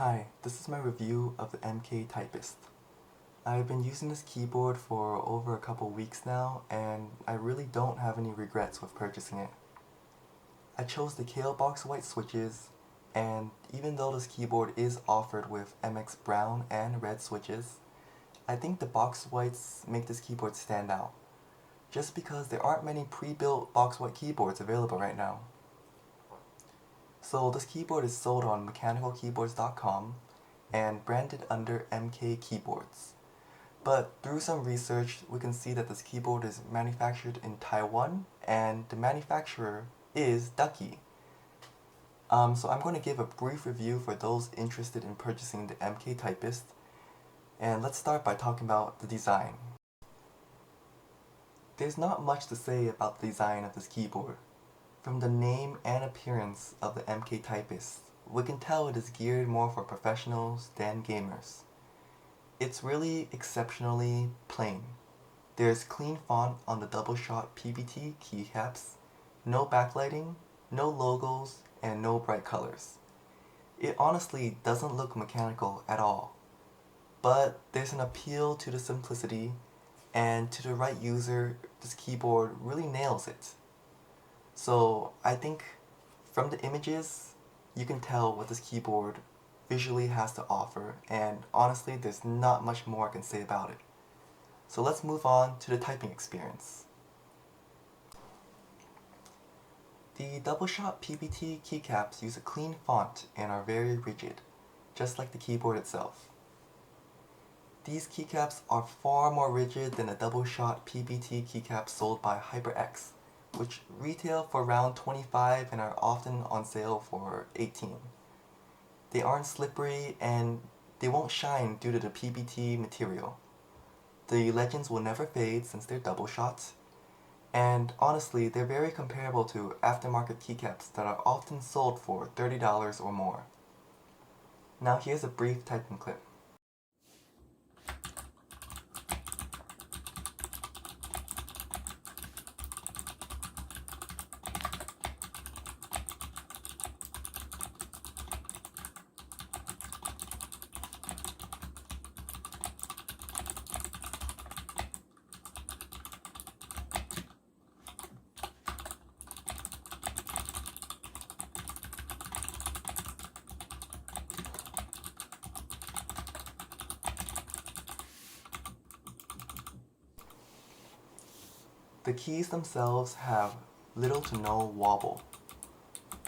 Hi, this is my review of the MK Typist. I've been using this keyboard for over a couple weeks now, and I really don't have any regrets with purchasing it. I chose the Kailh box white switches, and even though this keyboard is offered with MX brown and red switches, I think the box whites make this keyboard stand out, just because there aren't many pre-built box white keyboards available right now. So this keyboard is sold on mechanicalkeyboards.com and branded under MK Keyboards. But through some research, we can see that this keyboard is manufactured in Taiwan and the manufacturer is Ducky. So I'm going to give a brief review for those interested in purchasing the MK Typist. And let's start by talking about the design. There's not much to say about the design of this keyboard. From the name and appearance of the MK Typist, we can tell it is geared more for professionals than gamers. It's really exceptionally plain. There's clean font on the double-shot PBT keycaps, no backlighting, no logos, and no bright colors. It honestly doesn't look mechanical at all, but there's an appeal to the simplicity, and to the right user, this keyboard really nails it. So I think from the images, you can tell what this keyboard visually has to offer, and honestly there's not much more I can say about it. So let's move on to the typing experience. The double-shot PBT keycaps use a clean font and are very rigid, just like the keyboard itself. These keycaps are far more rigid than the double-shot PBT keycaps sold by HyperX, which retail for around $25 and are often on sale for $18. They aren't slippery and they won't shine due to the PBT material. The legends will never fade since they're double shots, and honestly they're very comparable to aftermarket keycaps that are often sold for $30 or more. Now here's a brief typing clip. The keys themselves have little to no wobble.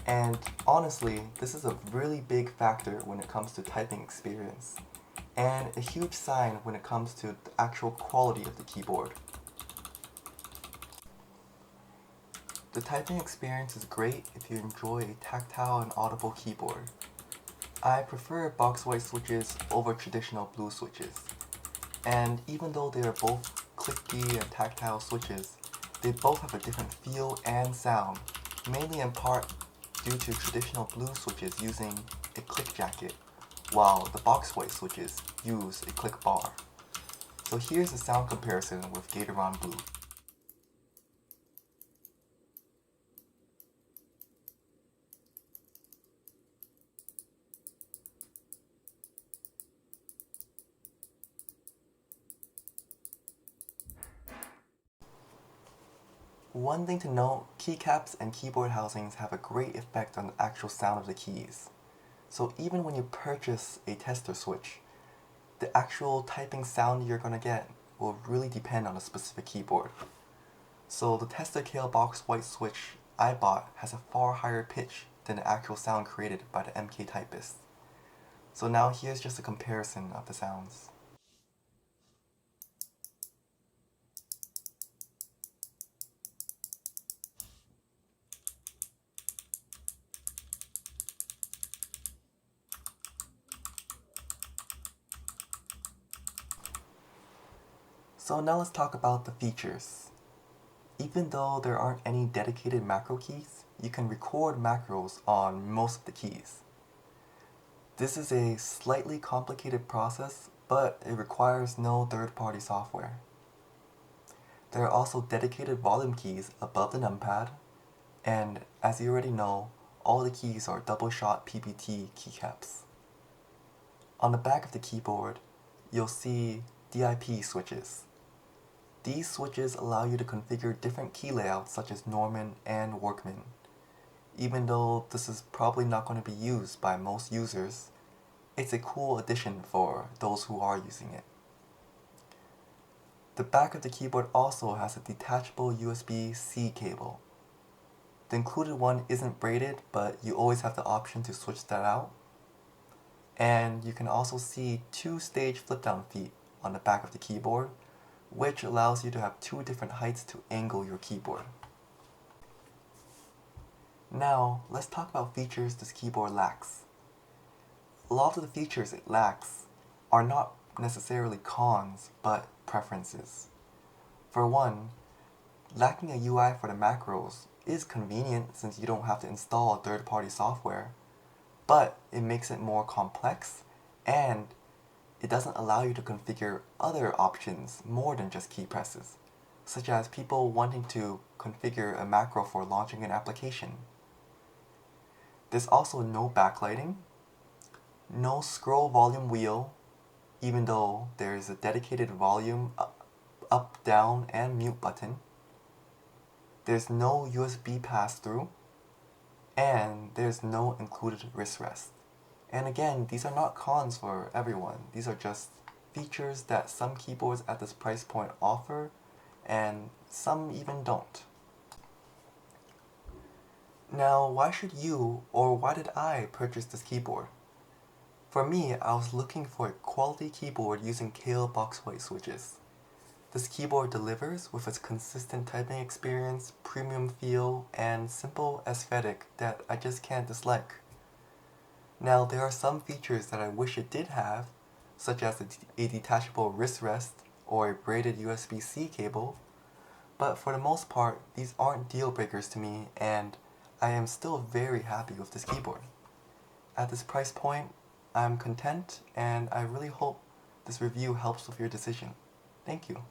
And honestly, this is a really big factor when it comes to typing experience, and a huge sign when it comes to the actual quality of the keyboard. The typing experience is great if you enjoy a tactile and audible keyboard. I prefer box white switches over traditional blue switches, and even though they are both clicky and tactile switches, they both have a different feel and sound, mainly in part due to traditional blue switches using a click jacket, while the box white switches use a click bar. So here's a sound comparison with Gateron Blue. One thing to note, keycaps and keyboard housings have a great effect on the actual sound of the keys. So even when you purchase a tester switch, the actual typing sound you're going to get will really depend on a specific keyboard. So the tester Kailh box white switch I bought has a far higher pitch than the actual sound created by the MK Typist. So now here's just a comparison of the sounds. So now let's talk about the features. Even though there aren't any dedicated macro keys, you can record macros on most of the keys. This is a slightly complicated process, but it requires no third-party software. There are also dedicated volume keys above the numpad, and as you already know, all the keys are double-shot PBT keycaps. On the back of the keyboard, you'll see DIP switches. These switches allow you to configure different key layouts such as Norman and Workman. Even though this is probably not going to be used by most users, it's a cool addition for those who are using it. The back of the keyboard also has a detachable USB-C cable. The included one isn't braided, but you always have the option to switch that out. And you can also see 2-stage flip-down feet on the back of the keyboard, which allows you to have 2 different heights to angle your keyboard. Now, let's talk about features this keyboard lacks. A lot of the features it lacks are not necessarily cons, but preferences. For one, lacking a UI for the macros is convenient since you don't have to install third-party software, but it makes it more complex and it doesn't allow you to configure other options more than just key presses, such as people wanting to configure a macro for launching an application. There's also no backlighting, no scroll volume wheel, even though there is a dedicated volume up, down, and mute button. There's no USB pass-through, and there's no included wrist rest. And again, these are not cons for everyone. These are just features that some keyboards at this price point offer, and some even don't. Now, why should you, or why did I purchase this keyboard? For me, I was looking for a quality keyboard using Kailh box white switches. This keyboard delivers with its consistent typing experience, premium feel, and simple aesthetic that I just can't dislike. Now, there are some features that I wish it did have, such as a detachable wrist rest or a braided USB-C cable, but for the most part, these aren't deal breakers to me, and I am still very happy with this keyboard. At this price point, I'm content, and I really hope this review helps with your decision. Thank you.